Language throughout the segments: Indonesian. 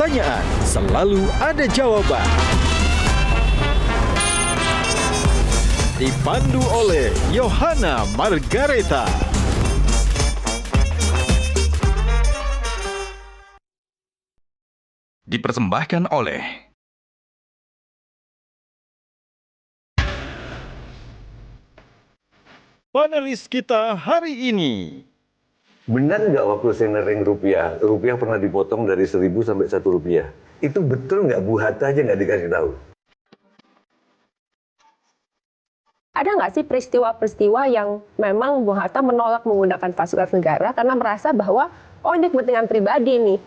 pertanyaan, selalu ada jawaban. Dipandu oleh Yohana Margareta. Dipersembahkan oleh Panelis kita hari ini. Benar nggak waktu centering rupiah pernah dipotong dari 1.000 sampai 1 rupiah? Itu betul nggak? Bu Hatta aja nggak dikasih tahu. Ada nggak sih peristiwa-peristiwa yang memang Bung Hatta menolak menggunakan fasilitas negara karena merasa bahwa, oh ini kepentingan pribadi nih.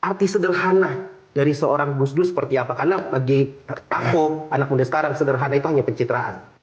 Arti sederhana dari seorang Gus Dur seperti apa? Karena bagi aku, anak muda sekarang, sederhana itu hanya pencitraan.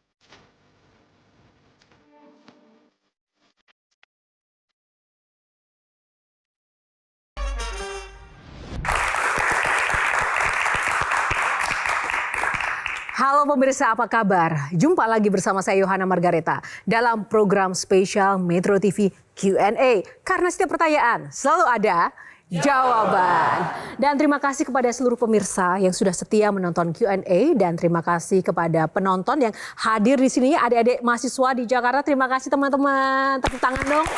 Halo pemirsa, apa kabar? Jumpa lagi bersama saya Yohana Margareta dalam program spesial Metro TV Q&A. Karena setiap pertanyaan selalu ada jawaban. Dan terima kasih kepada seluruh pemirsa yang sudah setia menonton Q&A dan terima kasih kepada penonton yang hadir di sini, adik-adik mahasiswa di Jakarta. Terima kasih teman-teman. Tepuk tangan dong.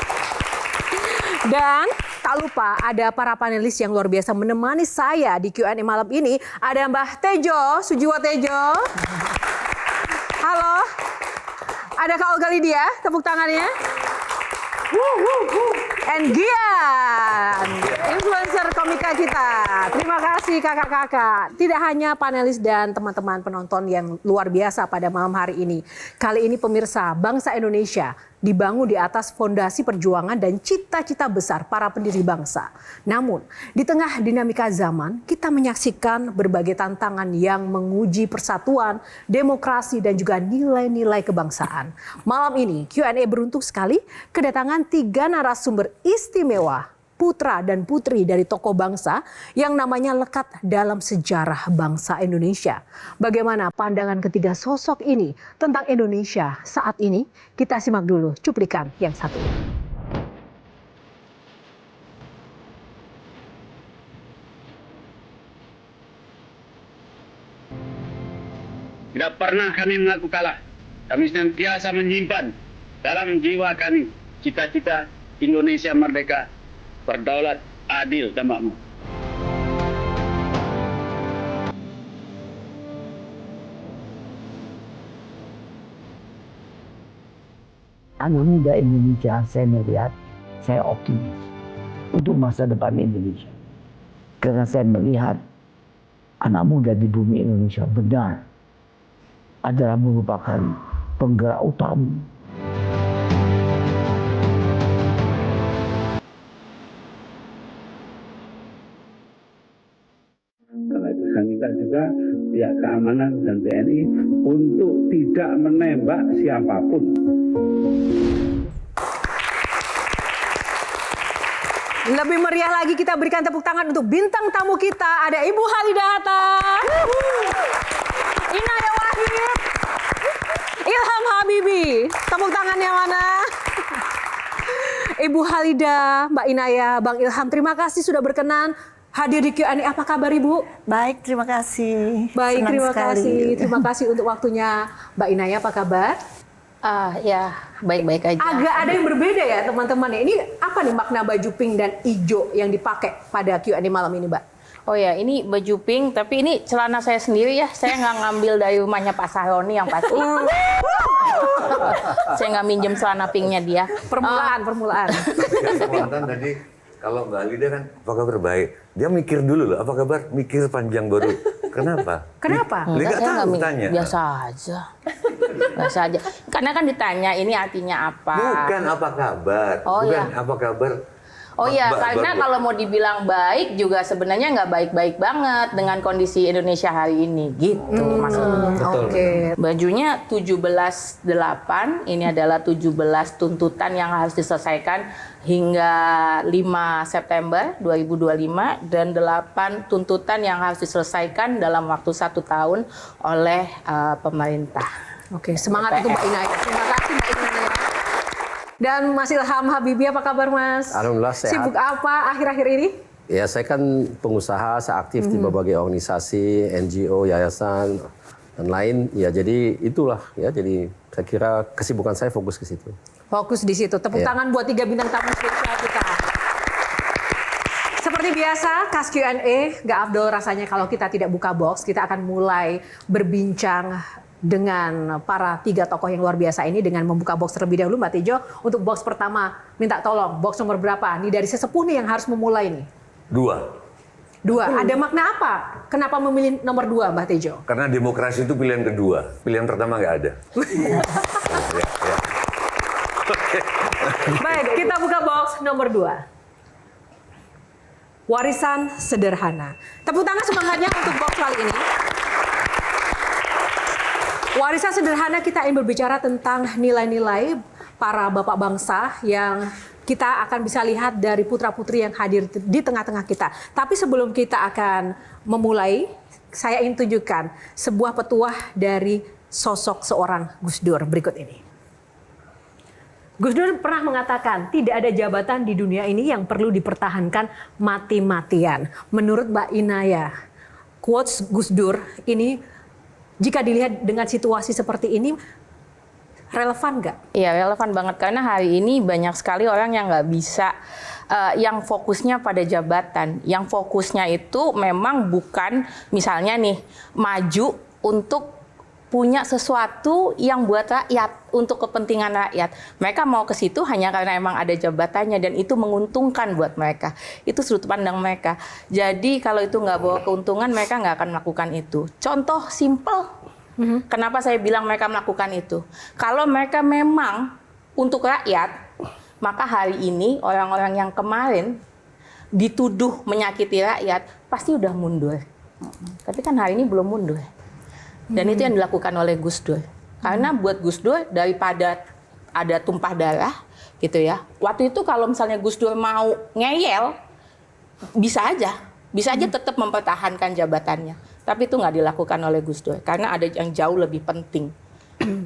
Dan tak lupa ada para panelis yang luar biasa menemani saya di Q&A malam ini. Ada Mbah Tejo, Sujiwo Tejo. Halo. Ada Kak Olga Lydia, tepuk tangannya. And Gian, influencer komika kita. Terima kasih kakak-kakak. Tidak hanya panelis dan teman-teman penonton yang luar biasa pada malam hari ini. Kali ini pemirsa, bangsa Indonesia dibangun di atas fondasi perjuangan dan cita-cita besar para pendiri bangsa. Namun, di tengah dinamika zaman, kita menyaksikan berbagai tantangan yang menguji persatuan, demokrasi, dan juga nilai-nilai kebangsaan. Malam ini, Q&A beruntung sekali kedatangan 3 narasumber istimewa, putra dan putri dari tokoh bangsa yang namanya lekat dalam sejarah bangsa Indonesia. Bagaimana pandangan ketiga sosok ini tentang Indonesia saat ini? Kita simak dulu cuplikan yang satu ini. Tidak pernah kami mengaku kalah. Kami senantiasa menyimpan dalam jiwa kami cita-cita Indonesia merdeka, berdaulat, adil, dan makmur. Anak muda Indonesia, saya melihat, saya optimis untuk masa depan Indonesia. Karena saya melihat anak muda di bumi Indonesia benar adalah merupakan penggerak utama. Kita juga pihak keamanan dan TNI untuk tidak menembak siapapun. Lebih meriah lagi kita berikan tepuk tangan untuk bintang tamu kita. Ada Ibu Halida Hatta, Inaya Wahid, Ilham Habibi. Tepuk tangan yang mana? Ibu Halida, Mbak Inaya, Bang Ilham, terima kasih sudah berkenan hadir di Q&A. Apa kabar Ibu? Baik, terima kasih. Baik, Senang terima sekali. kasih. Terima kasih untuk waktunya Mbak Inaya. Apa kabar? Ya, baik-baik aja. Agak ada yang berbeda ya teman-teman. Ini apa nih makna baju pink dan hijau yang dipakai pada Q&A malam ini, Mbak? Oh ya, ini baju pink, tapi ini celana saya sendiri ya. Saya nggak ngambil dari rumahnya Pak Sahroni yang pasti. Saya nggak minjem celana pinknya dia. Permulaan. Mantan tadi kalau Mbak Lida kan apa kabar baik. Dia mikir dulu loh, apa kabar? Mikir panjang baru. Kenapa? Kenapa? Nggak tahu tanya. Biasa aja. Biasa aja. Karena kan ditanya ini artinya apa. Bukan apa kabar. Oh, Bukan ya. apa kabar. Oh iya, karena kalau mau dibilang baik juga sebenarnya nggak baik-baik banget dengan kondisi Indonesia hari ini, gitu maksudnya. Oke. Bajunya 17/8, ini adalah 17 tuntutan yang harus diselesaikan hingga 5 September 2025 dan 8 tuntutan yang harus diselesaikan dalam waktu 1 tahun oleh pemerintah. Oke, semangat untuk Mbak Inaya. Terima kasih Mbak Inaya. Dan Mas Ilham Habibie, apa kabar Mas? Alhamdulillah sehat. Sibuk apa akhir-akhir ini? Ya, saya kan pengusaha, saya aktif di berbagai organisasi, NGO, yayasan, dan lain. Ya, jadi itulah ya. Jadi saya kira kesibukan saya fokus ke situ. Fokus di situ. Tepuk tangan buat 3 bintang tamu spesial kita. Seperti biasa, Kas Q&A, nggak afdol rasanya kalau kita tidak buka box. Kita akan mulai berbincang dengan para 3 tokoh yang luar biasa ini dengan membuka box terlebih dahulu. Mbak Tejo, untuk box pertama, minta tolong, box nomor berapa? Nih dari sesepuh nih yang harus memulai nih. 2. Ada makna apa? Kenapa memilih nomor 2, Mbak Tejo? Karena demokrasi itu pilihan kedua. Pilihan pertama nggak ada. Ya. Baik, kita buka box nomor 2. Warisan sederhana. Tepuk tangan semangatnya untuk box kali ini. Warisan sederhana, kita ingin berbicara tentang nilai-nilai para bapak bangsa yang kita akan bisa lihat dari putra-putri yang hadir di tengah-tengah kita. Tapi sebelum kita akan memulai, saya ingin tunjukkan sebuah petuah dari sosok seorang Gus Dur berikut ini. Gus Dur pernah mengatakan, tidak ada jabatan di dunia ini yang perlu dipertahankan mati-matian. Menurut Mbak Inaya, quotes Gus Dur ini, jika dilihat dengan situasi seperti ini, relevan nggak? Iya, relevan banget. Karena hari ini banyak sekali orang yang nggak bisa, yang fokusnya pada jabatan. Yang fokusnya itu memang bukan, misalnya nih, maju untuk punya sesuatu yang buat rakyat, untuk kepentingan rakyat. Mereka mau ke situ hanya karena emang ada jabatannya dan itu menguntungkan buat mereka. Itu sudut pandang mereka. Jadi kalau itu nggak bawa keuntungan, mereka nggak akan melakukan itu. Contoh simple, kenapa saya bilang mereka melakukan itu. Kalau mereka memang untuk rakyat, maka hari ini orang-orang yang kemarin dituduh menyakiti rakyat, pasti udah mundur. Tapi kan hari ini belum mundur. Dan itu yang dilakukan oleh Gus Dur. Karena buat Gus Dur, daripada ada tumpah darah, gitu ya. Waktu itu kalau misalnya Gus Dur mau ngeyel, bisa aja tetap mempertahankan jabatannya. Tapi itu nggak dilakukan oleh Gus Dur. Karena ada yang jauh lebih penting.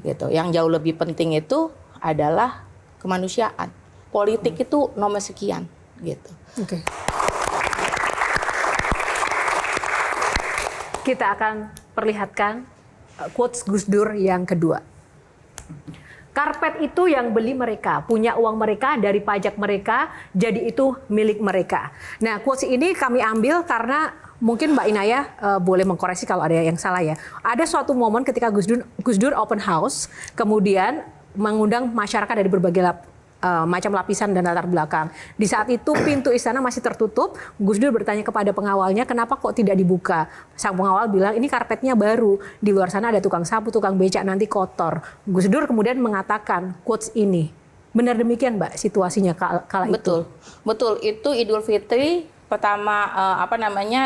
Gitu. Yang jauh lebih penting itu adalah kemanusiaan. Politik itu nomor sekian. Gitu. Oke. Kita akan perlihatkan quotes Gus Dur yang kedua. Karpet itu yang beli mereka, punya uang mereka dari pajak mereka, jadi itu milik mereka. Nah, quotes ini kami ambil karena mungkin Mbak Inaya boleh mengkoreksi kalau ada yang salah ya. Ada suatu momen ketika Gus Dur open house, kemudian mengundang masyarakat dari berbagai macam lapisan dan latar belakang. Di saat itu pintu istana masih tertutup. Gus Dur bertanya kepada pengawalnya, kenapa kok tidak dibuka? Sang pengawal bilang, ini karpetnya baru. Di luar sana ada tukang sapu, tukang becak, nanti kotor. Gus Dur kemudian mengatakan quotes ini. Benar demikian, Mbak, situasinya kala itu? Betul. Itu Idul Fitri pertama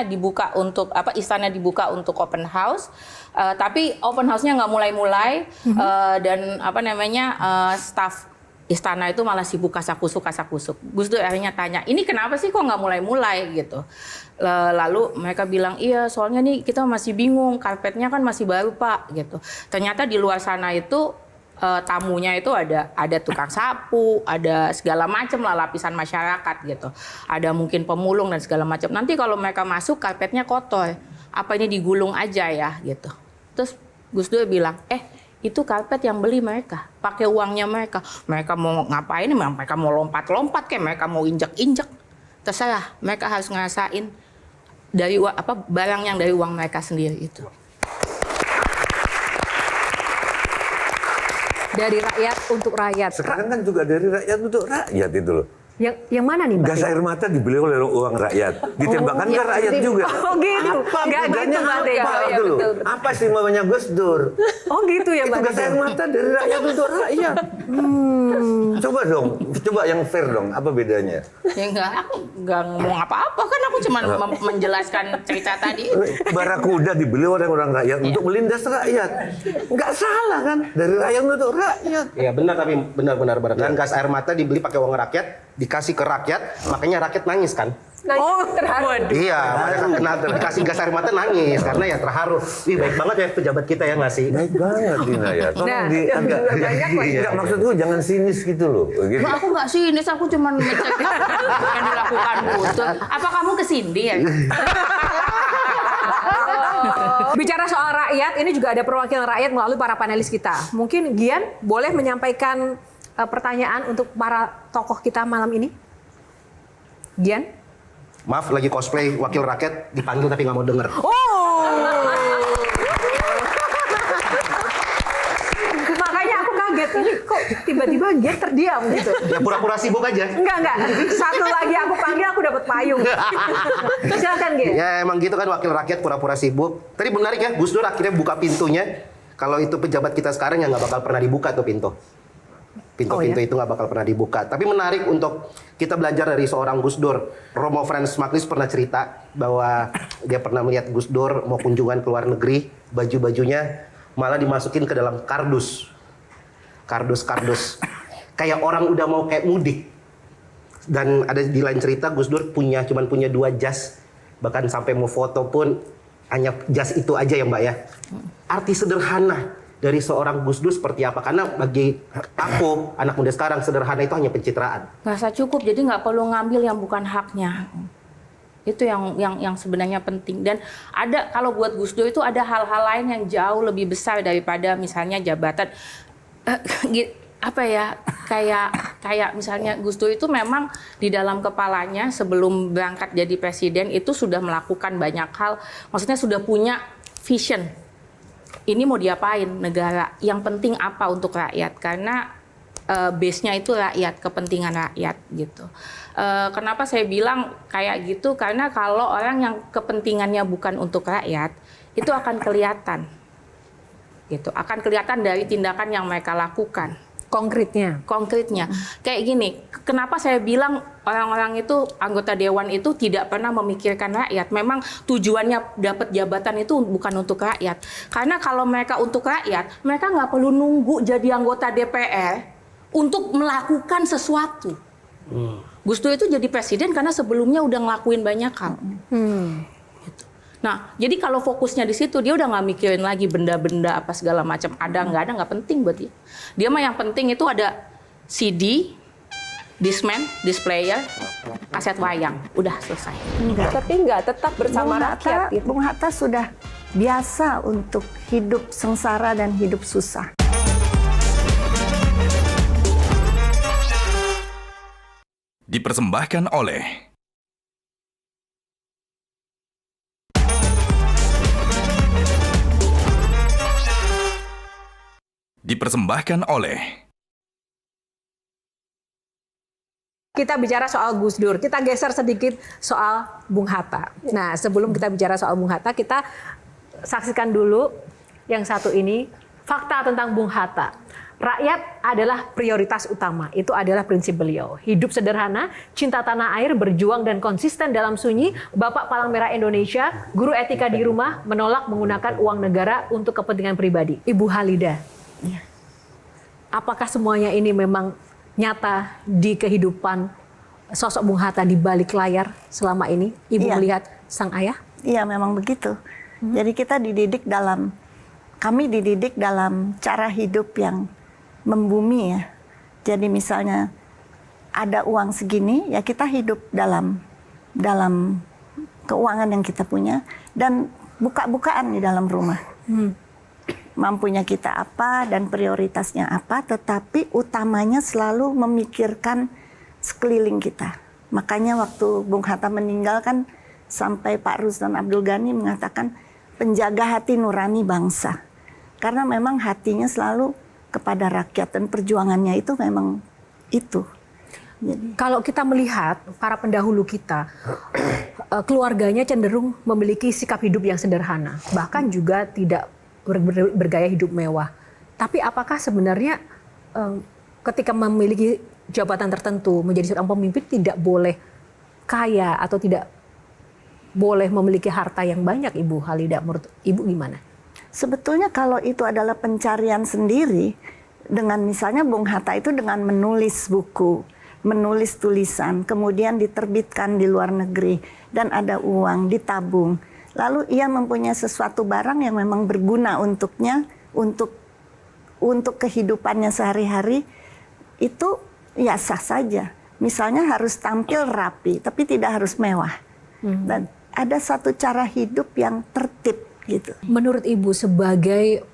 dibuka untuk istana dibuka untuk open house. Tapi open house-nya nggak mulai-mulai dan staf istana itu malah sibuk kasak-kusuk. Gus Dur akhirnya tanya, ini kenapa sih kok nggak mulai-mulai gitu. Lalu mereka bilang, iya soalnya nih kita masih bingung, karpetnya kan masih baru Pak gitu. Ternyata di luar sana itu tamunya itu ada tukang sapu, ada segala macam lah lapisan masyarakat gitu. Ada mungkin pemulung dan segala macam. Nanti kalau mereka masuk karpetnya kotor, apa ini digulung aja ya gitu. Terus Gus Dur bilang, itu karpet yang beli mereka, pakai uangnya mereka. Mereka mau ngapain? Mereka mau lompat-lompat kayak mereka mau injek-injek. Terserah, mereka harus ngerasain dari barang yang dari uang mereka sendiri itu. Dari rakyat untuk rakyat. Sekarang kan juga dari rakyat untuk rakyat itu loh. Yang mana nih, Mbak? Gas air mata dibeli oleh uang rakyat. Ditembakkan ke rakyat juga. Oh gitu. Nggak gitu, Mbak Tejo. Apa sih namanya Gus Dur? Oh gitu ya, Mbak. Itu gas air mata dari rakyat untuk rakyat. Coba dong, coba yang fair dong. Apa bedanya? Ya aku nggak ngomong apa-apa kan, aku cuma menjelaskan cerita tadi. Barakuda dibeli oleh orang rakyat untuk melindas rakyat. Nggak salah kan? Dari rakyat untuk rakyat. Iya benar, tapi benar. Dan gas air mata dibeli pakai uang rakyat, dikasih ke rakyat, makanya rakyat nangis kan? terharu. Iya, pada saat kena dikasih gas air mata nangis karena ya terharu. Ih, baik banget ya pejabat kita ya ngasih. Baik banget Dina ya. Tolong Nah, agak banyak kok. enggak maksudku jangan sinis gitu loh. Gitu. Aku nggak sinis, aku cuma ngecek yang dilakukan Butut. Apa kamu kesini ya? Bicara soal rakyat, ini juga ada perwakilan rakyat melalui para panelis kita. Mungkin Gian boleh menyampaikan pertanyaan untuk para tokoh kita malam ini? Gian? Maaf, lagi cosplay wakil rakyat dipanggil tapi nggak mau denger. Makanya aku kaget, ini kok tiba-tiba Gian terdiam gitu. Ya pura-pura sibuk aja. Enggak. Satu lagi aku panggil, aku dapat payung. Silakan Gian. Ya emang gitu kan wakil rakyat pura-pura sibuk. Tadi menarik ya, Gus Dur akhirnya buka pintunya. Kalau itu pejabat kita sekarang ya nggak bakal pernah dibuka tuh pintu. Pintu-pintu itu nggak bakal pernah dibuka. Tapi menarik untuk kita belajar dari seorang Gus Dur. Romo Franz Magnis pernah cerita bahwa dia pernah melihat Gus Dur mau kunjungan ke luar negeri, baju-bajunya malah dimasukin ke dalam kardus. Kardus. Kayak orang udah mau kayak mudik. Dan ada di lain cerita Gus Dur cuman punya 2 jas. Bahkan sampai mau foto pun hanya jas itu aja ya Mbak ya. Arti sederhana dari seorang Gus Dur seperti apa? Karena bagi aku, anak muda sekarang, sederhana itu hanya pencitraan. Ngerasa cukup, jadi nggak perlu ngambil yang bukan haknya. Itu yang sebenarnya penting. Dan ada, kalau buat Gus Dur itu ada hal-hal lain yang jauh lebih besar daripada misalnya jabatan. Apa ya, kayak misalnya Gus Dur itu memang di dalam kepalanya sebelum berangkat jadi presiden itu sudah melakukan banyak hal. Maksudnya sudah punya vision. Ini mau diapain negara, yang penting apa untuk rakyat, karena base-nya itu rakyat, kepentingan rakyat gitu. Kenapa saya bilang kayak gitu, karena kalau orang yang kepentingannya bukan untuk rakyat, itu akan kelihatan gitu, akan kelihatan dari tindakan yang mereka lakukan. Konkretnya, kayak gini. Kenapa saya bilang orang-orang itu, anggota dewan itu tidak pernah memikirkan rakyat. Memang tujuannya dapat jabatan itu bukan untuk rakyat. Karena kalau mereka untuk rakyat, mereka nggak perlu nunggu jadi anggota DPR untuk melakukan sesuatu. Gus Dur itu jadi presiden karena sebelumnya udah ngelakuin banyak hal. Nah, jadi kalau fokusnya di situ, dia udah nggak mikirin lagi benda-benda apa segala macam. Ada nggak penting buat dia. Dia mah yang penting itu ada CD, Discman, displayer, kaset wayang. Udah selesai. Tapi nggak tetap bersama rakyat. Gitu. Bung Hatta sudah biasa untuk hidup sengsara dan hidup susah. Dipersembahkan oleh Kita bicara soal Gus Dur, kita geser sedikit soal Bung Hatta. Nah, sebelum kita bicara soal Bung Hatta, kita saksikan dulu yang satu ini, fakta tentang Bung Hatta. Rakyat adalah prioritas utama, itu adalah prinsip beliau. Hidup sederhana, cinta tanah air, berjuang dan konsisten dalam sunyi, Bapak Palang Merah Indonesia, guru etika di rumah, menolak menggunakan uang negara untuk kepentingan pribadi. Ibu Halida, apakah semuanya ini memang nyata di kehidupan sosok Bung Hatta di balik layar selama ini? Ibu melihat sang ayah? Iya, memang begitu. Jadi kami dididik dalam cara hidup yang membumi ya. Jadi misalnya ada uang segini, ya kita hidup dalam keuangan yang kita punya dan buka-bukaan di dalam rumah. Mampunya kita apa dan prioritasnya apa, tetapi utamanya selalu memikirkan sekeliling kita. Makanya waktu Bung Hatta meninggal kan sampai Pak Rusdan Abdul Ghani mengatakan penjaga hati nurani bangsa. Karena memang hatinya selalu kepada rakyat dan perjuangannya itu memang itu. Jadi, kalau kita melihat para pendahulu kita, keluarganya cenderung memiliki sikap hidup yang sederhana, bahkan juga tidak bergaya hidup mewah. Tapi apakah sebenarnya ketika memiliki jabatan tertentu, menjadi seorang pemimpin tidak boleh kaya atau tidak boleh memiliki harta yang banyak, Ibu Halida? Menurut Ibu gimana? Sebetulnya kalau itu adalah pencarian sendiri, dengan misalnya Bung Hatta itu dengan menulis buku, menulis tulisan, kemudian diterbitkan di luar negeri, dan ada uang, ditabung. Lalu ia mempunyai sesuatu barang yang memang berguna untuknya, untuk kehidupannya sehari-hari, itu ya sah saja. Misalnya harus tampil rapi, tapi tidak harus mewah. Dan ada satu cara hidup yang tertib gitu. Menurut Ibu sebagai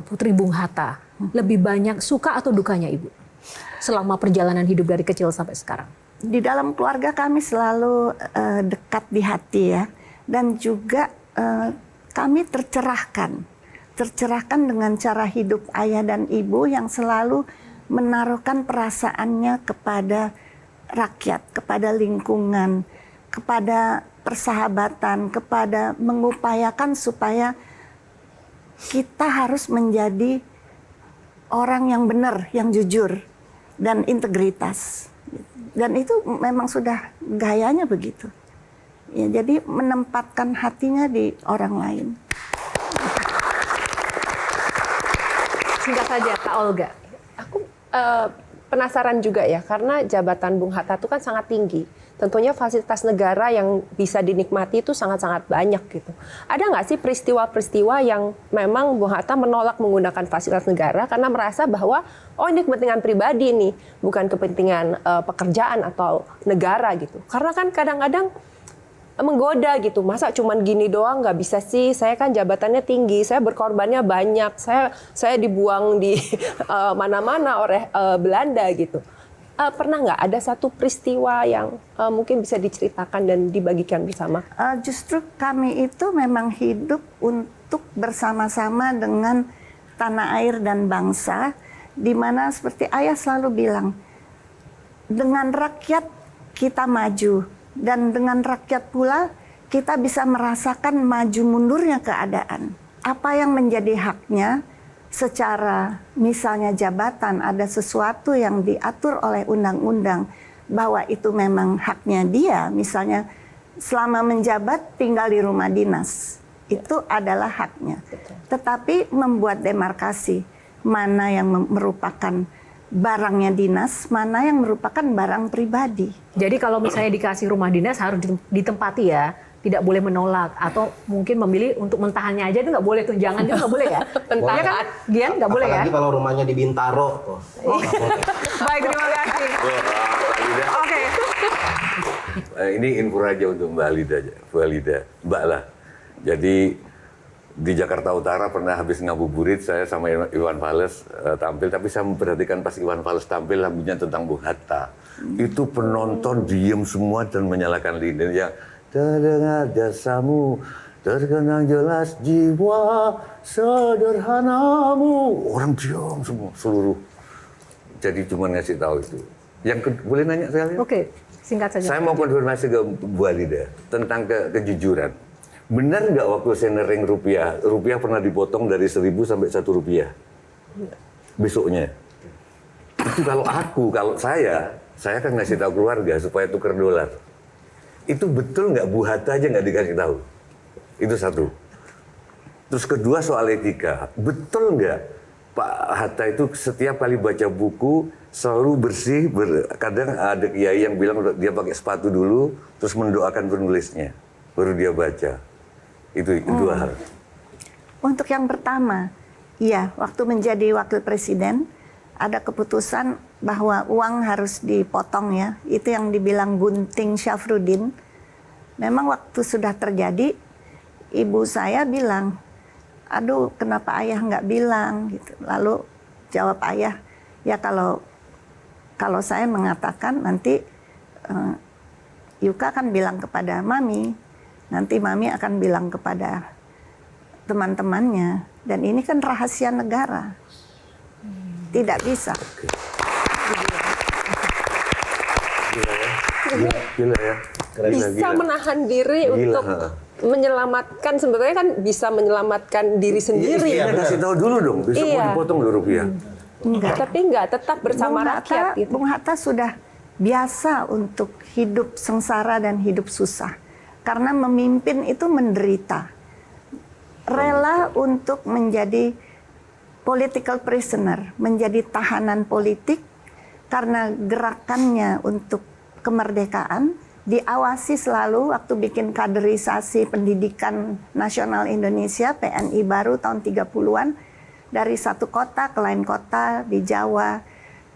putri Bung Hatta, lebih banyak suka atau dukanya Ibu selama perjalanan hidup dari kecil sampai sekarang? Di dalam keluarga kami selalu dekat di hati ya, dan juga kami tercerahkan dengan cara hidup ayah dan ibu yang selalu menaruhkan perasaannya kepada rakyat, kepada lingkungan, kepada persahabatan, kepada mengupayakan supaya kita harus menjadi orang yang benar, yang jujur, dan integritas. Dan itu memang sudah gayanya begitu. Ya, jadi menempatkan hatinya di orang lain. Singkat saja, Kak Olga. Aku penasaran juga ya, karena jabatan Bung Hatta itu kan sangat tinggi. Tentunya fasilitas negara yang bisa dinikmati itu sangat-sangat banyak gitu. Ada nggak sih peristiwa-peristiwa yang memang Bung Hatta menolak menggunakan fasilitas negara karena merasa bahwa ini kepentingan pribadi nih, bukan kepentingan pekerjaan atau negara gitu. Karena kan kadang-kadang menggoda gitu, masa cuman gini doang nggak bisa sih, saya kan jabatannya tinggi, saya berkorbannya banyak, saya dibuang di mana-mana oleh Belanda gitu. Pernah nggak ada satu peristiwa yang mungkin bisa diceritakan dan dibagikan bersama? Justru kami itu memang hidup untuk bersama-sama dengan tanah air dan bangsa, di mana seperti ayah selalu bilang, dengan rakyat kita maju, dan dengan rakyat pula kita bisa merasakan maju mundurnya keadaan. Apa yang menjadi haknya, secara misalnya jabatan, ada sesuatu yang diatur oleh undang-undang bahwa itu memang haknya dia, misalnya selama menjabat tinggal di rumah dinas, itu adalah haknya. Tetapi membuat demarkasi mana yang merupakan barangnya dinas, mana yang merupakan barang pribadi. Jadi kalau misalnya dikasih rumah dinas harus ditempati ya, tidak boleh menolak, atau mungkin memilih untuk mentahannya aja itu nggak boleh, tunjangan itu nggak boleh ya? Ya kan, Gian nggak boleh ya? Apalagi kalau rumahnya di Bintaro. Baik, terima kasih. Oke. Ini info aja untuk Mbak Mbak lah. Jadi di Jakarta Utara pernah habis ngabuburit, saya sama Iwan Fals tampil, tapi saya memperhatikan pas Iwan Fals tampil lagunya tentang Bung Hatta. Itu penonton diem semua dan menyalakan lilin yang terdengar jasamu, terkenang jelas jiwa sederhanamu. Orang diam semua, seluruh. Jadi cuma ngasih tahu itu. Boleh nanya sekali? Oke, singkat saja. Saya mau konfirmasi ke Bu Alida tentang kejujuran. Benar nggak waktu senering rupiah pernah dipotong dari 1.000 sampai 1 rupiah? Besoknya. Itu kalau saya kan ngasih tahu keluarga supaya tukar dolar. Itu betul nggak Bu Hatta aja nggak dikasih tahu? Itu satu. Terus kedua soal etika. Betul nggak Pak Hatta itu setiap kali baca buku selalu bersih, kadang ada kiai yang bilang dia pakai sepatu dulu, terus mendoakan penulisnya, baru dia baca. Itu dua hal. Untuk yang pertama, iya, waktu menjadi wakil presiden, ada keputusan bahwa uang harus dipotong ya. Itu yang dibilang Gunting Syafruddin. Memang waktu sudah terjadi, ibu saya bilang, aduh kenapa ayah nggak bilang gitu. Lalu jawab ayah, ya kalau saya mengatakan nanti Yuka akan bilang kepada Mami, nanti Mami akan bilang kepada teman-temannya, dan ini kan rahasia negara. Tidak bisa. Gila ya. Bisa menahan diri untuk menyelamatkan, sebetulnya kan bisa menyelamatkan diri sendiri. Iya, kasih tahu dulu dong, besok mau dipotong dulu rupiah. Enggak. Tapi enggak, tetap bersama rakyat. Gitu. Bung Hatta sudah biasa untuk hidup sengsara dan hidup susah. Karena memimpin itu menderita. Rela untuk menjadi political prisoner, menjadi tahanan politik, karena gerakannya untuk kemerdekaan diawasi selalu waktu bikin kaderisasi pendidikan nasional Indonesia PNI baru tahun 30-an dari satu kota ke lain kota di Jawa,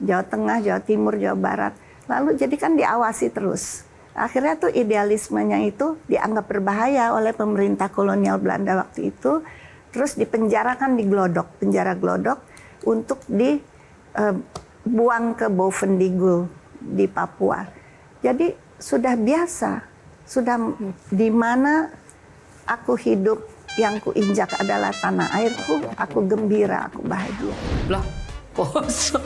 Jawa Tengah, Jawa Timur, Jawa Barat. Lalu jadi kan diawasi terus. Akhirnya tuh idealismenya itu dianggap berbahaya oleh pemerintah kolonial Belanda waktu itu. Terus dipenjarakan di Glodok, penjara Glodok untuk dibuang ke Bovendigul di Papua. Jadi sudah biasa, sudah di mana aku hidup yang kuinjak adalah tanah airku, aku gembira, aku bahagia. Loh, kosong.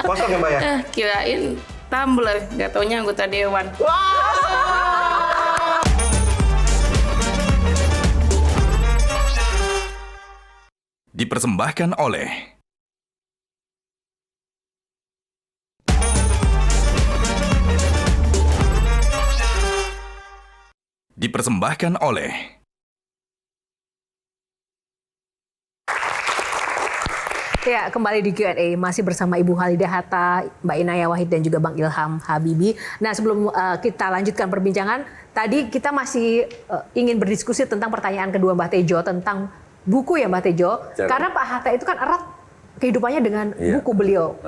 Kosong ya Mbak ya? Kirain tumbler, nggak taunya anggota dewan. Dipersembahkan oleh Ya, kembali di Q&A masih bersama Ibu Halidah Hatta, Mbak Inaya Wahid dan juga Bang Ilham Habibie. Nah, sebelum kita lanjutkan perbincangan, tadi kita masih ingin berdiskusi tentang pertanyaan kedua Mbak Tejo tentang buku ya Mbak Tejo. Karena Pak Hatta itu kan erat kehidupannya dengan buku beliau.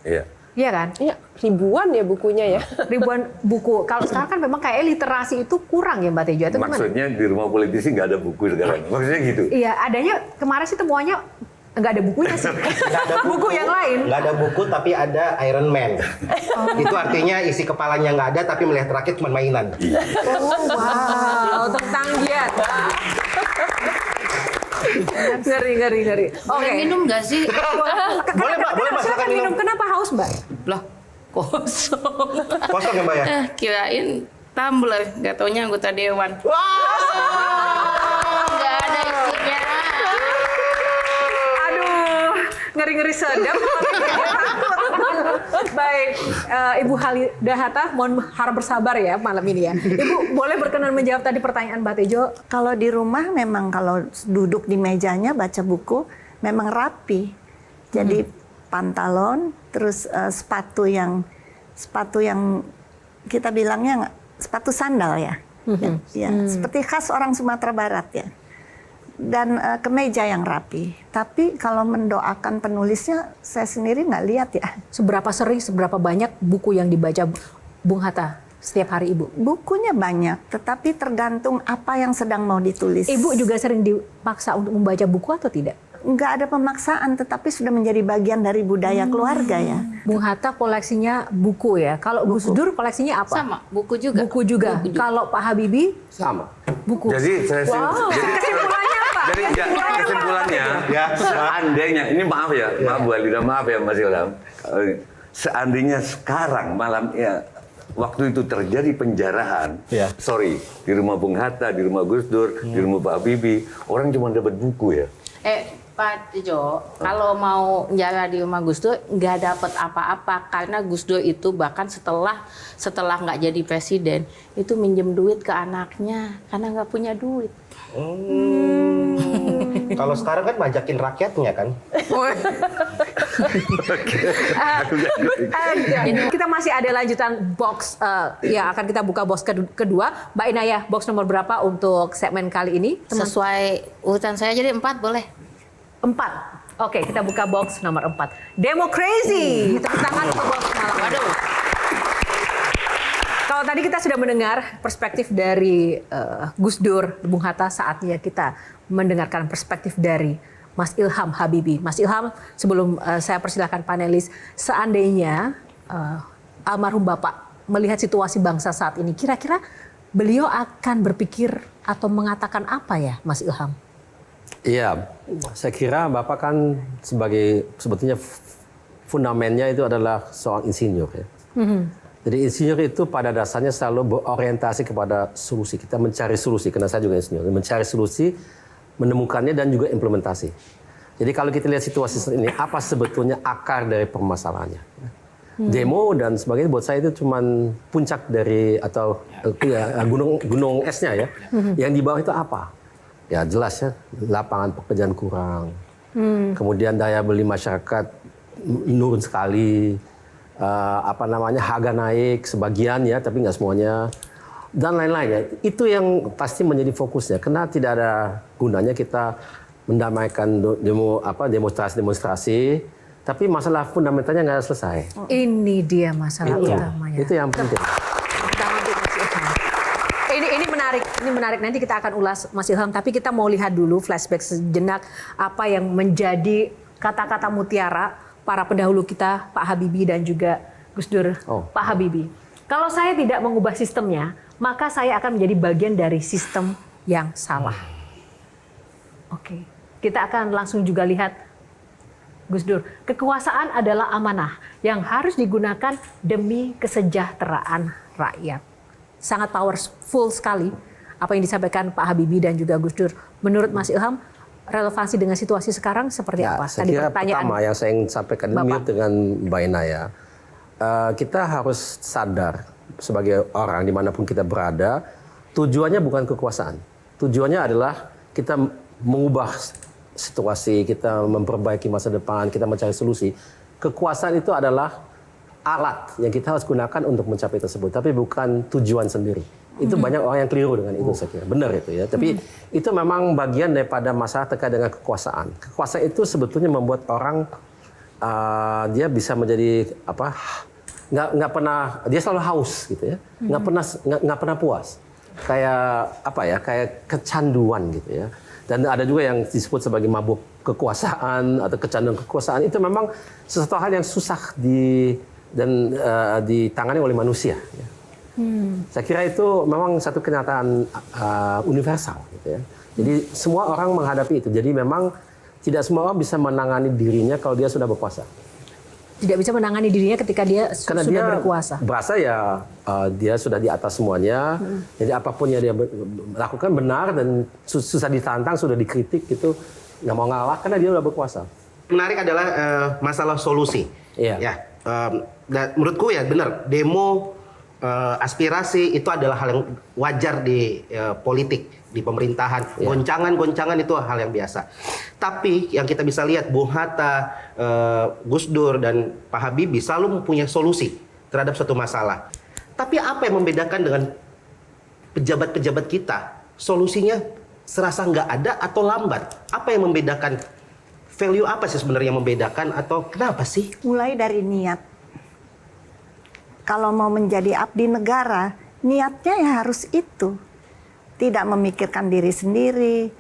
Iya. Iya kan? Iya, ribuan ya bukunya ya. Ribuan buku. Kalau sekarang kan memang kayak literasi itu kurang ya Mbak Tejo. Itu maksudnya di rumah politisi nggak ada buku sekarang. Maksudnya gitu. Iya, adanya kemarin sih temuannya nggak ada bukunya sih. Nggak ada buku yang lain. Nggak ada buku tapi ada Iron Man. Itu artinya isi kepalanya nggak ada tapi melihat rakyat cuma mainan. Oh wow, tentang giat. Ngeri. Boleh minum nggak sih? Boleh Mbak, boleh Mbak, silakan minum. Kenapa haus Mbak? Loh, kosong. Kosong ya Mbak ya? Kirain tumbler, nggak taunya anggota dewan. Nggak ada isinya. Aduh, ngeri-ngeri sedap. Baik, Ibu Halidah Hatta, mohon harap bersabar ya malam ini ya. Ibu boleh berkenan menjawab tadi pertanyaan Mbak Tejo? Kalau di rumah memang kalau duduk di mejanya baca buku memang rapi. Jadi pantalon, terus sepatu yang kita bilangnya sepatu sandal ya. Ya, seperti khas orang Sumatera Barat ya. Dan kemeja yang rapi. Tapi kalau mendoakan penulisnya, saya sendiri nggak lihat ya. Seberapa sering, seberapa banyak buku yang dibaca Bung Hatta setiap hari Ibu? Bukunya banyak, tetapi tergantung apa yang sedang mau ditulis. Ibu juga sering dipaksa untuk membaca buku atau tidak? Nggak ada pemaksaan, tetapi sudah menjadi bagian dari budaya keluarga ya. Bung Hatta koleksinya buku ya. Kalau Gus Dur koleksinya apa? Sama, buku juga. Buku juga. Kalau Pak Habibie? Sama. Buku. Jadi saya Kesimpulannya apa? Jadi kesimpulannya, seandainya, ini maaf ya, maaf Bu Halidah, maaf ya Mas Ilham. Seandainya sekarang malam ya, waktu itu terjadi penjarahan, sorry, di rumah Bung Hatta, di rumah Gus Dur, di rumah Pak Habibie, orang cuma dapat buku ya. Pak Tejo, kalau mau jaga di rumah Gus Dur nggak dapat apa-apa karena Gus Dur itu bahkan setelah nggak jadi presiden itu minjem duit ke anaknya karena nggak punya duit. Kalau sekarang kan bajakin rakyatnya kan. Kita masih ada lanjutan box yang akan kita buka box kedua. Mbak Inaya, box nomor berapa untuk segmen kali ini? Sesuai urutan saya jadi 4 boleh. 4. Oke, kita buka box nomor 4. Democracy. Tepuk tangan untuk box malam. Waduh. Kalau tadi kita sudah mendengar perspektif dari Gus Dur, Bung Hatta, saatnya kita mendengarkan perspektif dari Mas Ilham Habibie. Mas Ilham, sebelum saya persilakan panelis, seandainya almarhum Bapak melihat situasi bangsa saat ini, kira-kira beliau akan berpikir atau mengatakan apa ya, Mas Ilham? Iya, saya kira Bapak kan sebetulnya fundamennya itu adalah seorang insinyur ya. Jadi insinyur itu pada dasarnya selalu berorientasi kepada solusi. Kita mencari solusi, karena saya juga insinyur. Mencari solusi, menemukannya dan juga implementasi. Jadi kalau kita lihat situasi saat ini, apa sebetulnya akar dari permasalahannya? Demo dan sebagainya buat saya itu cuma puncak dari atau gunung esnya ya. Yang di bawah itu apa? Ya jelas ya, lapangan pekerjaan kurang. Kemudian daya beli masyarakat menurun sekali. harga naik sebagian ya, tapi nggak semuanya, dan lain-lain ya. Itu yang pasti menjadi fokusnya, karena tidak ada gunanya kita mendamaikan demonstrasi, tapi masalah fundamentalnya nggak selesai. Ini dia masalah utamanya. Itu yang penting. Ini menarik. Nanti kita akan ulas Mas Ilham, tapi kita mau lihat dulu flashback sejenak apa yang menjadi kata-kata mutiara para pendahulu kita, Pak Habibie dan juga Gus Dur. Pak Habibie, kalau saya tidak mengubah sistemnya, maka saya akan menjadi bagian dari sistem yang salah. Oke, kita akan langsung juga lihat Gus Dur. Kekuasaan adalah amanah yang harus digunakan demi kesejahteraan rakyat. Sangat powerful sekali apa yang disampaikan Pak Habibie dan juga Gus Dur. Menurut Mas Ilham, relevansi dengan situasi sekarang seperti apa? Saya kira pertama yang saya ingin sampaikan ini mirip dengan Mbak Inaya. Kita harus sadar sebagai orang dimanapun kita berada, tujuannya bukan kekuasaan. Tujuannya adalah kita mengubah situasi, kita memperbaiki masa depan, kita mencari solusi. Kekuasaan itu adalah alat yang kita harus gunakan untuk mencapai tersebut, tapi bukan tujuan sendiri. Itu banyak orang yang keliru dengan itu, saya kira. Benar itu ya. Tapi itu memang bagian daripada masalah terkait dengan kekuasaan. Kekuasaan itu sebetulnya membuat orang dia bisa menjadi nggak pernah, dia selalu haus gitu ya. Nggak pernah puas. Kayak kecanduan gitu ya. Dan ada juga yang disebut sebagai mabuk kekuasaan atau kecanduan kekuasaan. Itu memang sesuatu hal yang susah ditangani oleh manusia. Ya. Saya kira itu memang satu kenyataan universal. Gitu ya. Jadi semua orang menghadapi itu. Jadi memang tidak semua orang bisa menangani dirinya kalau dia sudah berkuasa. Tidak bisa menangani dirinya ketika dia sudah berkuasa. Berasa ya dia sudah di atas semuanya. Jadi apapun yang dia lakukan benar dan susah ditantang, sudah dikritik gitu, nggak mau ngalah karena dia sudah berkuasa. Menarik adalah masalah solusi. Iya. Ya, dan menurutku ya benar, demo aspirasi itu adalah hal yang wajar di politik, di pemerintahan. Goncangan-goncangan itu hal yang biasa. Tapi yang kita bisa lihat, Bung Hatta, Gus Dur, dan Pak Habibie selalu mempunyai solusi terhadap suatu masalah. Tapi apa yang membedakan dengan pejabat-pejabat kita? Solusinya serasa nggak ada atau lambat. Apa yang membedakan? Value apa sih sebenarnya yang membedakan atau kenapa sih? Mulai dari niat. Kalau mau menjadi abdi negara, niatnya ya harus itu. Tidak memikirkan diri sendiri,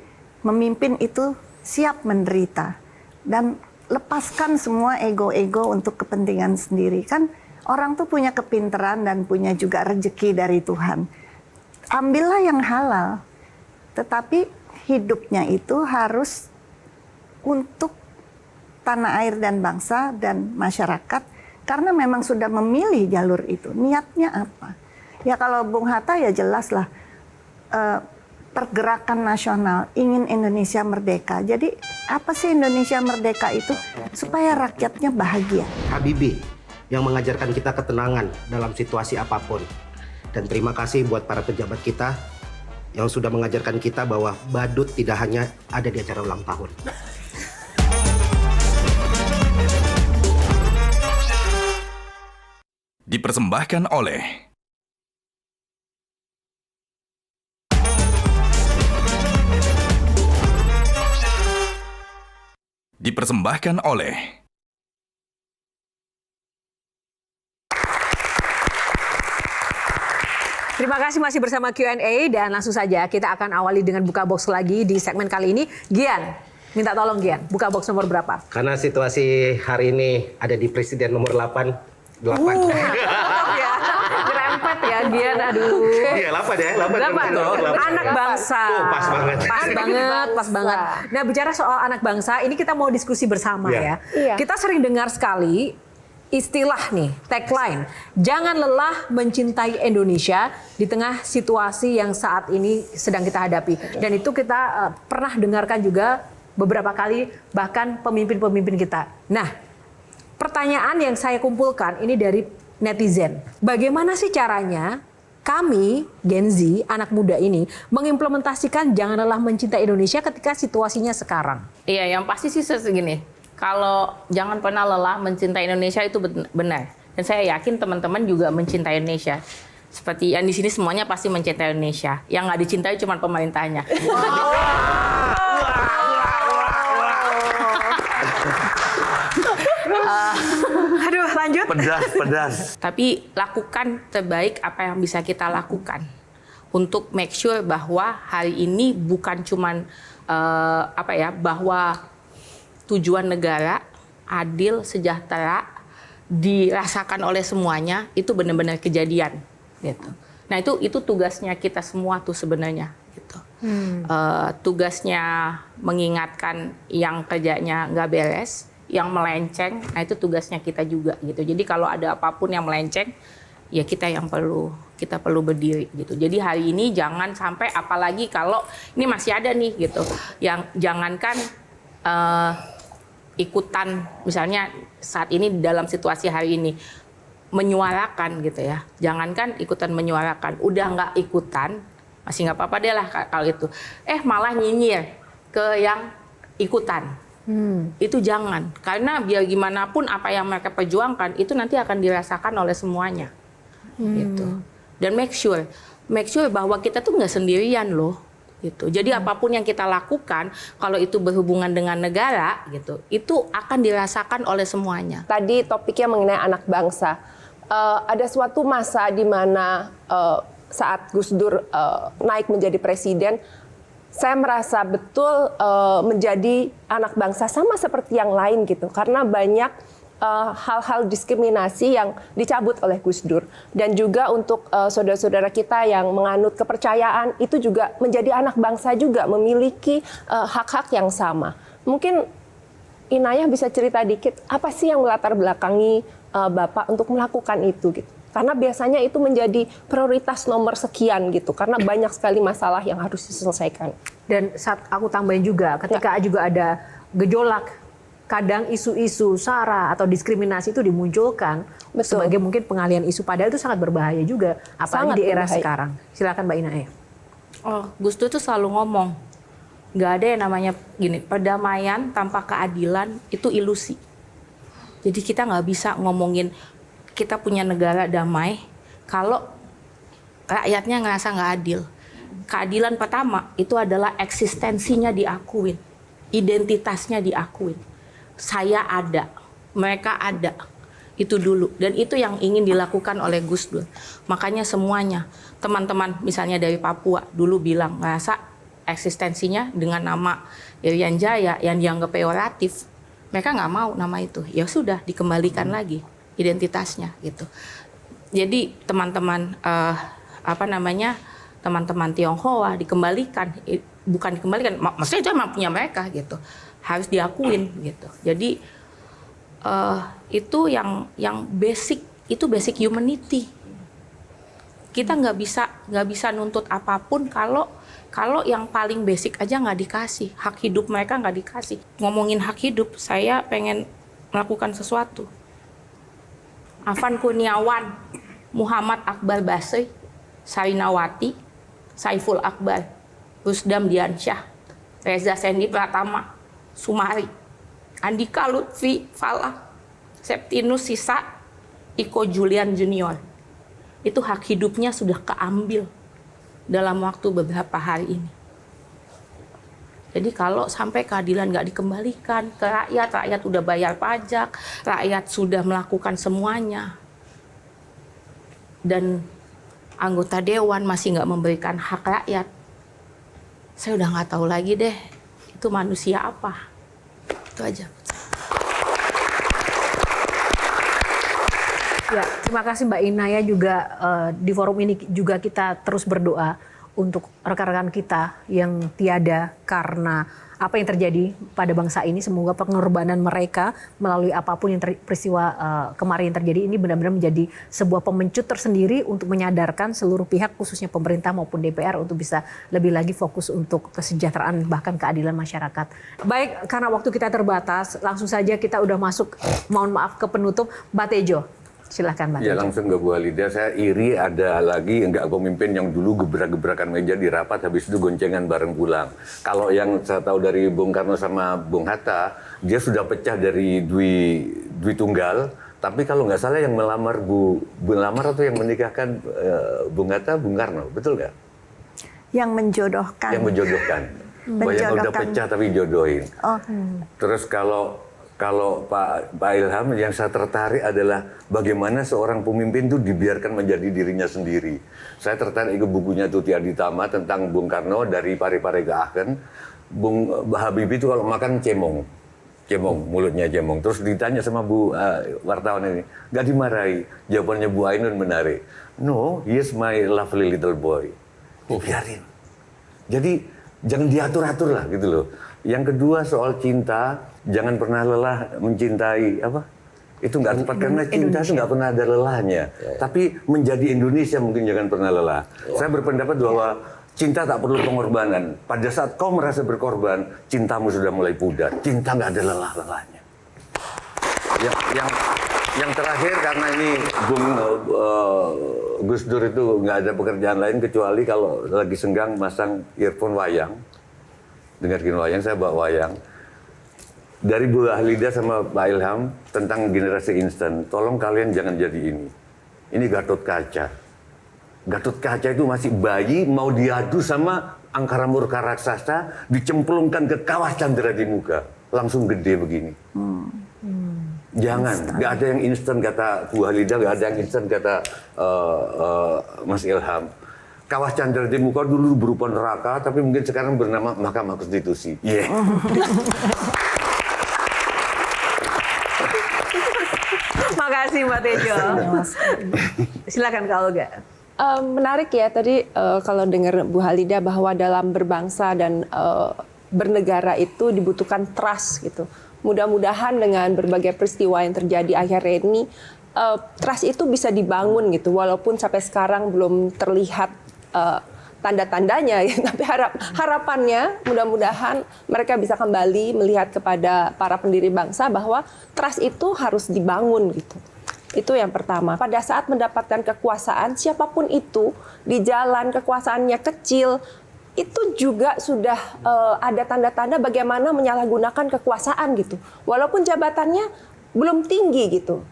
memimpin itu siap menderita. Dan lepaskan semua ego-ego untuk kepentingan sendiri. Kan orang tuh punya kepintaran dan punya juga rezeki dari Tuhan. Ambillah yang halal, tetapi hidupnya itu harus untuk tanah air dan bangsa dan masyarakat. Karena memang sudah memilih jalur itu. Niatnya apa? Ya kalau Bung Hatta ya jelaslah pergerakan nasional ingin Indonesia merdeka. Jadi apa sih Indonesia merdeka itu? Supaya rakyatnya bahagia. Habibie yang mengajarkan kita ketenangan dalam situasi apapun. Dan terima kasih buat para pejabat kita yang sudah mengajarkan kita bahwa badut tidak hanya ada di acara ulang tahun. Dipersembahkan oleh Terima kasih masih bersama Q&A dan langsung saja kita akan awali dengan buka box lagi di segmen kali ini. Gian, minta tolong Gian, buka box nomor berapa? Karena situasi hari ini ada di presiden nomor 8. Ya, ngerempet ya Gian, aduh. Iya, 8 ya, 8. Anak bangsa. Oh, pas banget. Pas banget. Nah, bicara soal anak bangsa, ini kita mau diskusi bersama ya. Iya. Kita sering dengar sekali istilah nih, tagline, jangan lelah mencintai Indonesia di tengah situasi yang saat ini sedang kita hadapi. Dan itu kita pernah dengarkan juga beberapa kali, bahkan pemimpin-pemimpin kita. Nah, pertanyaan yang saya kumpulkan ini dari netizen. Bagaimana sih caranya kami, Gen Z, anak muda ini, mengimplementasikan jangan lelah mencintai Indonesia ketika situasinya sekarang? Iya, yang pasti sih segini. Kalau jangan pernah lelah mencintai Indonesia itu benar. Dan saya yakin teman-teman juga mencintai Indonesia. Seperti yang di sini semuanya pasti mencintai Indonesia. Yang nggak dicintai cuma pemerintahnya. Aduh, lanjut. Pedas. Tapi lakukan terbaik apa yang bisa kita lakukan untuk make sure bahwa hari ini bukan cuman bahwa tujuan negara adil, sejahtera dirasakan oleh semuanya, itu benar-benar kejadian gitu. Nah, itu tugasnya kita semua tuh sebenarnya gitu. Tugasnya mengingatkan yang kerjanya nggak beres, yang melenceng, nah itu tugasnya kita juga gitu. Jadi kalau ada apapun yang melenceng, ya kita perlu berdiri gitu. Jadi hari ini jangan sampai, apalagi kalau ini masih ada nih gitu, yang jangankan ikutan, misalnya saat ini dalam situasi hari ini menyuarakan gitu ya, jangankan ikutan menyuarakan, udah nggak ikutan masih nggak apa-apa deh lah kalau itu, malah nyinyir ke yang ikutan. Itu jangan, karena biar gimana pun apa yang mereka perjuangkan itu nanti akan dirasakan oleh semuanya gitu. Dan make sure bahwa kita tuh nggak sendirian loh gitu. Jadi apapun yang kita lakukan, kalau itu berhubungan dengan negara gitu, itu akan dirasakan oleh semuanya. Tadi topiknya mengenai anak bangsa. Ada suatu masa di mana saat Gus Dur naik menjadi presiden, saya merasa betul menjadi anak bangsa sama seperti yang lain gitu, karena banyak hal-hal diskriminasi yang dicabut oleh Gus Dur, dan juga untuk saudara-saudara kita yang menganut kepercayaan itu juga menjadi anak bangsa juga, memiliki hak-hak yang sama. Mungkin Inayah bisa cerita dikit apa sih yang melatar belakangi Bapak untuk melakukan itu gitu? Karena biasanya itu menjadi prioritas nomor sekian gitu, karena banyak sekali masalah yang harus diselesaikan. Dan saat aku tambahin juga, ketika juga ada gejolak, kadang isu-isu SARA atau diskriminasi itu dimunculkan sebagai mungkin pengalihan isu, padahal itu sangat berbahaya juga, apalagi di era sekarang. Silakan Mbak Inayah. Gus Dur tuh selalu ngomong, nggak ada yang namanya gini, perdamaian tanpa keadilan itu ilusi. Jadi kita nggak bisa ngomongin kita punya negara damai kalau rakyatnya ngerasa nggak adil. Keadilan pertama itu adalah eksistensinya diakuin, identitasnya diakuin. Saya ada, mereka ada, itu dulu. Dan itu yang ingin dilakukan oleh Gus Dur. Makanya semuanya, teman-teman misalnya dari Papua dulu bilang ngerasa eksistensinya dengan nama Irian Jaya yang dianggap peyoratif. Mereka nggak mau nama itu. Ya sudah, dikembalikan lagi identitasnya gitu. Jadi teman-teman teman-teman Tionghoa dikembalikan, bukan dikembalikan, maksudnya itu emang punya mereka gitu. Harus diakuin gitu. Jadi itu yang basic, itu basic humanity. Kita nggak bisa nuntut apapun kalau yang paling basic aja nggak dikasih, hak hidup mereka nggak dikasih. Ngomongin hak hidup, saya pengen melakukan sesuatu. Afan Kurniawan, Muhammad Akbar Basri, Sarinawati, Saiful Akbar, Rusdam Diansyah, Reza Sendi Pratama, Sumari, Andika Lutfi Falah, Septinus Sisa, Iko Julian Junior. Itu hak hidupnya sudah keambil dalam waktu beberapa hari ini. Jadi kalau sampai keadilan nggak dikembalikan ke rakyat udah bayar pajak, rakyat sudah melakukan semuanya, dan anggota dewan masih nggak memberikan hak rakyat, saya udah nggak tahu lagi deh itu manusia apa. Itu aja. Ya, terima kasih Mbak Inayah juga. Di forum ini juga kita terus berdoa untuk rekan-rekan kita yang tiada karena apa yang terjadi pada bangsa ini. Semoga pengorbanan mereka melalui apapun yang peristiwa kemarin yang terjadi ini benar-benar menjadi sebuah pemencut tersendiri untuk menyadarkan seluruh pihak, khususnya pemerintah maupun DPR, untuk bisa lebih lagi fokus untuk kesejahteraan bahkan keadilan masyarakat. Baik, karena waktu kita terbatas, langsung saja kita udah masuk, mohon maaf, ke penutup. Mbak Tejo, silahkan Mbak. Ya langsung ke Bu Halida, saya iri ada lagi enggak pemimpin yang dulu gebrak-gebrakan meja di rapat, habis itu goncengan bareng pulang. Kalau yang saya tahu dari Bung Karno sama Bung Hatta, dia sudah pecah dari Dwi Tunggal, Tapi kalau nggak salah yang melamar melamar atau yang menikahkan Bung Hatta, Bung Karno, betul nggak? Yang menjodohkan. Yang menjodohkan. Banyak udah pecah tapi jodohin. Oh. Terus kalau Pak Ilham yang saya tertarik adalah bagaimana seorang pemimpin itu dibiarkan menjadi dirinya sendiri. Saya tertarik ke bukunya Tuti Aditama tentang Bung Karno dari Pare-Pare ke Aachen. Bung Habibie itu kalau makan cemong, mulutnya cemong. Terus ditanya sama Bu wartawan ini, nggak dimarahi. Jawabannya Bu Ainun menarik. No, he is my lovely little boy. Biarin. Jadi jangan diatur-atur lah gitu loh. Yang kedua soal cinta, jangan pernah lelah mencintai apa? Itu nggak tepat karena cinta itu nggak pernah ada lelahnya. Tapi menjadi Indonesia mungkin jangan pernah lelah. Saya berpendapat bahwa cinta tak perlu pengorbanan. Pada saat kau merasa berkorban, cintamu sudah mulai pudar. Cinta nggak ada lelah-lelahnya. Yang terakhir karena ini Bung Gus Dur itu nggak ada pekerjaan lain kecuali kalau lagi senggang masang earphone wayang. Dengerin wayang, saya bawa wayang. Dari Bu Ahlida sama Pak Ilham tentang generasi instan. Tolong kalian jangan jadi ini. Ini Gatot Kaca. Gatot Kaca itu masih bayi, mau diadu sama angkara murka raksasa, dicemplungkan ke kawah Candra di muka. Langsung gede begini. Jangan, nggak ada yang instan kata Bu Halida, nggak ada yang instan kata Mas Ilham. Kawah Candra di muka dulu berupa neraka, tapi mungkin sekarang bernama Mahkamah Konstitusi. Yeah. Makasih Mbak Tejo. Silakan Kak Olga. Menarik ya tadi kalau dengar Bu Halida bahwa dalam berbangsa dan bernegara itu dibutuhkan trust gitu. Mudah-mudahan dengan berbagai peristiwa yang terjadi akhir ini, trust itu bisa dibangun gitu. Walaupun sampai sekarang belum terlihat tanda-tandanya, ya. Tapi harapannya mudah-mudahan mereka bisa kembali melihat kepada para pendiri bangsa bahwa trust itu harus dibangun gitu. Itu yang pertama. Pada saat mendapatkan kekuasaan, siapapun itu di jalan kekuasaannya kecil, itu juga sudah ada tanda-tanda bagaimana menyalahgunakan kekuasaan gitu. Walaupun jabatannya belum tinggi gitu.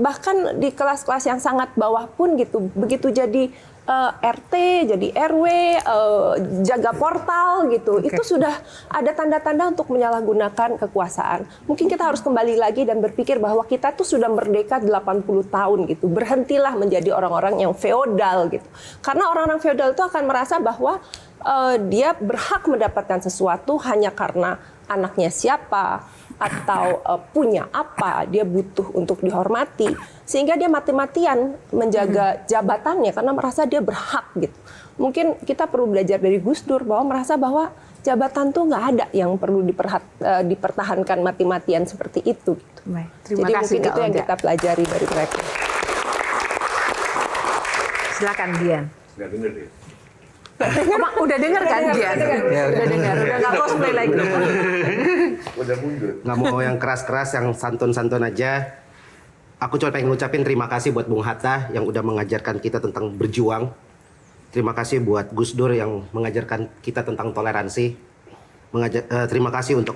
Bahkan di kelas-kelas yang sangat bawah pun gitu, begitu jadi RT, jadi RW, jaga portal gitu, itu sudah ada tanda-tanda untuk menyalahgunakan kekuasaan. Mungkin kita harus kembali lagi dan berpikir bahwa kita tuh sudah merdeka 80 tahun gitu. Berhentilah menjadi orang-orang yang feodal gitu. Karena orang-orang feodal itu akan merasa bahwa dia berhak mendapatkan sesuatu hanya karena anaknya siapa atau punya apa, dia butuh untuk dihormati, sehingga dia mati-matian menjaga jabatannya karena merasa dia berhak gitu. Mungkin kita perlu belajar dari Gus Dur bahwa merasa bahwa jabatan tuh nggak ada yang perlu dipertahankan mati-matian seperti itu. Gitu. Baik, terima Jadi kasih, mungkin itu yang kita pelajari dari mereka. Silakan Dian. Nggak denger deh. Udah dengar kan Dian? Udah dengar, udah nggak cosplay lagi. Udah mundur. Nggak mau yang keras-keras, yang santun-santun aja. Aku cuma pengen ngucapin terima kasih buat Bung Hatta yang udah mengajarkan kita tentang berjuang. Terima kasih buat Gus Dur yang mengajarkan kita tentang toleransi. Terima kasih untuk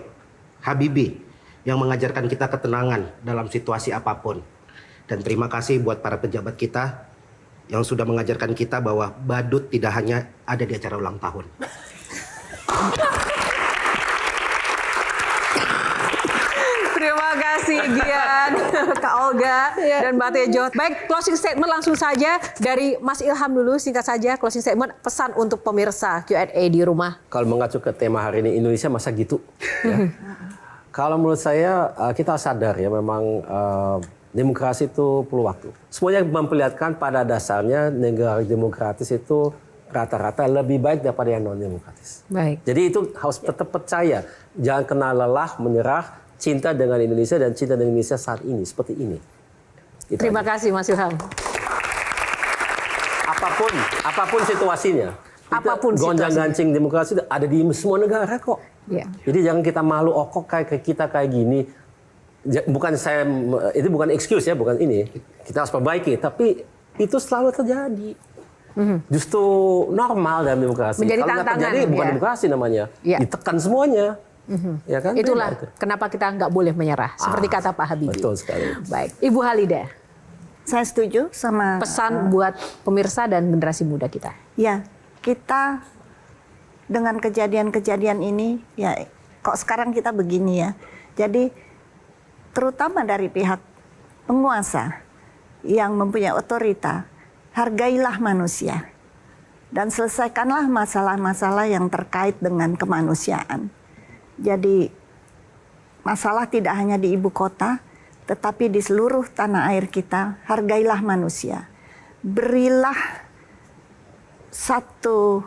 Habibie yang mengajarkan kita ketenangan dalam situasi apapun. Dan terima kasih buat para pejabat kita yang sudah mengajarkan kita bahwa badut tidak hanya ada di acara ulang tahun. Terima kasih Dian, Kak Olga, dan Mbak Tejo. Baik, closing statement langsung saja dari Mas Ilham dulu, singkat saja closing statement, pesan untuk pemirsa Q&A di rumah. Kalau mengacu ke tema hari ini, Indonesia masa gitu. Ya. Kalau menurut saya, kita sadar ya memang demokrasi itu perlu waktu. Semuanya memperlihatkan pada dasarnya negara demokratis itu rata-rata lebih baik daripada yang non-demokratis. Baik. Jadi itu harus tetap percaya. Jangan kena lelah, menyerah, cinta dengan Indonesia dan cinta dengan Indonesia saat ini. Seperti ini. Itu Terima aja. kasih Mas Ilham. Apapun situasinya. Apapun gonjang-gancing demokrasi itu ada di semua negara kok. Ya. Jadi jangan kita malu kayak kita kayak gini. Bukan saya, itu bukan excuse ya, bukan ini. Kita harus perbaiki, tapi itu selalu terjadi. Justru normal dalam demokrasi. Menjadi kalau nggak tantangan, terjadi, bukan ya. demokrasi namanya. Ya. Ditekan semuanya. Ya kan? Itulah Beda itu. kenapa kita nggak boleh menyerah. Seperti kata Pak Habibie. Betul sekali. Baik, Ibu Halida, Saya setuju sama pesan buat pemirsa dan generasi muda kita. ya, kita dengan kejadian-kejadian ini ya kok sekarang kita begini ya. Jadi terutama dari pihak penguasa yang mempunyai otorita, hargailah manusia dan selesaikanlah masalah-masalah yang terkait dengan kemanusiaan. Jadi masalah tidak hanya di ibu kota, tetapi di seluruh tanah air kita, hargailah manusia. Berilah satu,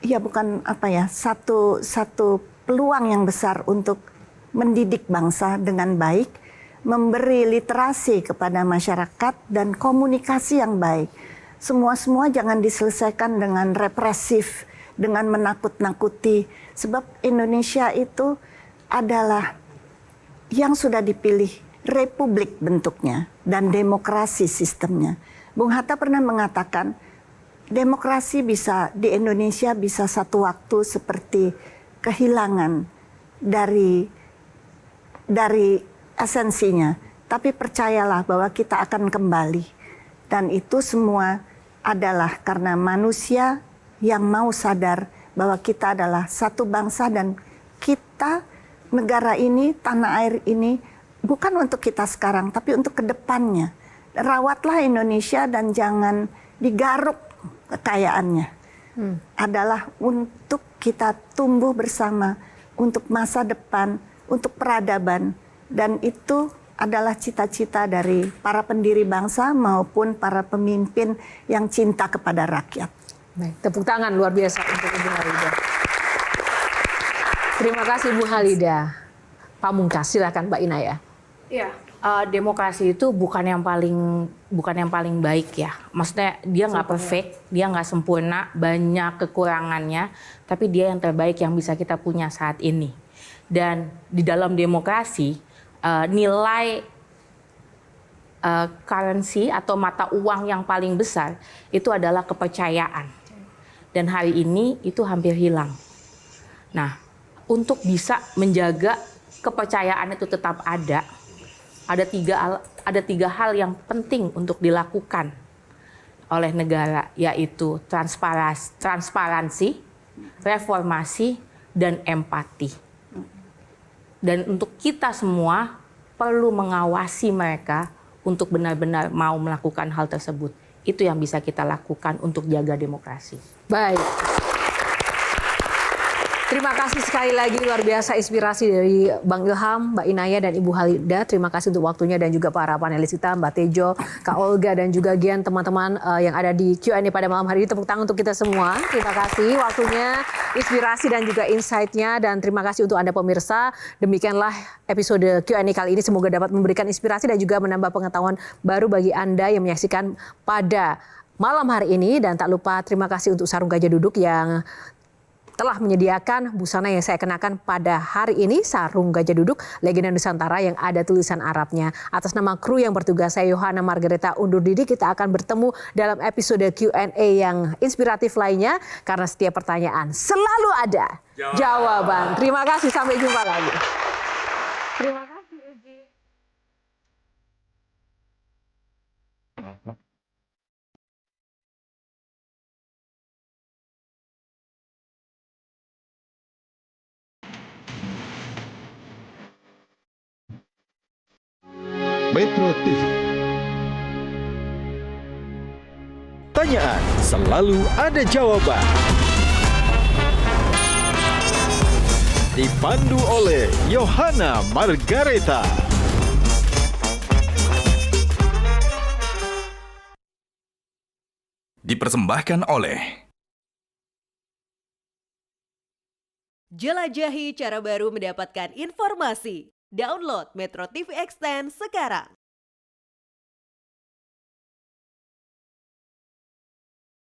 ya bukan apa ya, satu peluang yang besar untuk mendidik bangsa dengan baik, memberi literasi kepada masyarakat dan komunikasi yang baik. Semua jangan diselesaikan dengan represif, dengan menakut-nakuti. Sebab Indonesia itu adalah yang sudah dipilih republik bentuknya dan demokrasi sistemnya. Bung Hatta pernah mengatakan demokrasi bisa di Indonesia bisa satu waktu seperti kehilangan dari esensinya. Tapi percayalah bahwa kita akan kembali. Dan itu semua adalah karena manusia yang mau sadar bahwa kita adalah satu bangsa dan kita, negara ini, tanah air ini bukan untuk kita sekarang, tapi untuk kedepannya. Rawatlah Indonesia dan jangan digaruk kekayaannya. Adalah untuk kita tumbuh bersama, untuk masa depan, untuk peradaban. Dan itu adalah cita-cita dari para pendiri bangsa maupun para pemimpin yang cinta kepada rakyat. Baik, tepuk tangan luar biasa untuk Ibu Halida. Terima kasih Ibu Halida. Pamungkas, silakan Mbak Inaya. Iya, demokrasi itu bukan yang paling baik ya. Maksudnya dia nggak perfect, dia nggak sempurna, banyak kekurangannya, tapi dia yang terbaik yang bisa kita punya saat ini. Dan di dalam demokrasi nilai currency atau mata uang yang paling besar itu adalah kepercayaan. Dan hari ini itu hampir hilang. Nah, untuk bisa menjaga kepercayaan itu tetap ada tiga hal yang penting untuk dilakukan oleh negara, yaitu transparansi, reformasi, dan empati. Dan untuk kita semua perlu mengawasi mereka untuk benar-benar mau melakukan hal tersebut. Itu yang bisa kita lakukan untuk jaga demokrasi. Baik. Terima kasih sekali lagi, luar biasa inspirasi dari Bang Ilham, Mbak Inaya, dan Ibu Halida. Terima kasih untuk waktunya dan juga para panelis kita, Mbak Tejo, Kak Olga, dan juga Gian, teman-teman yang ada di Q&A pada malam hari ini. Tepuk tangan untuk kita semua. Terima kasih waktunya, inspirasi dan juga insight-nya. Dan terima kasih untuk Anda pemirsa. Demikianlah episode Q&A kali ini. Semoga dapat memberikan inspirasi dan juga menambah pengetahuan baru bagi Anda yang menyaksikan pada malam hari ini. Dan tak lupa terima kasih untuk Sarung Gajah Duduk yang telah menyediakan busana yang saya kenakan pada hari ini, Sarung Gajah Duduk Legenda Nusantara yang ada tulisan Arabnya. Atas nama kru yang bertugas, saya Yohana Margareta undur diri. Kita akan bertemu dalam episode Q&A yang inspiratif lainnya, karena setiap pertanyaan selalu ada jawaban. Terima kasih, sampai jumpa lagi. Terima kasih, Uji. Metro TV. Pertanyaan selalu ada jawaban. Dipandu oleh Yohana Margareta. Dipersembahkan oleh Jelajahi cara baru mendapatkan informasi. Download Metro TV Extend sekarang.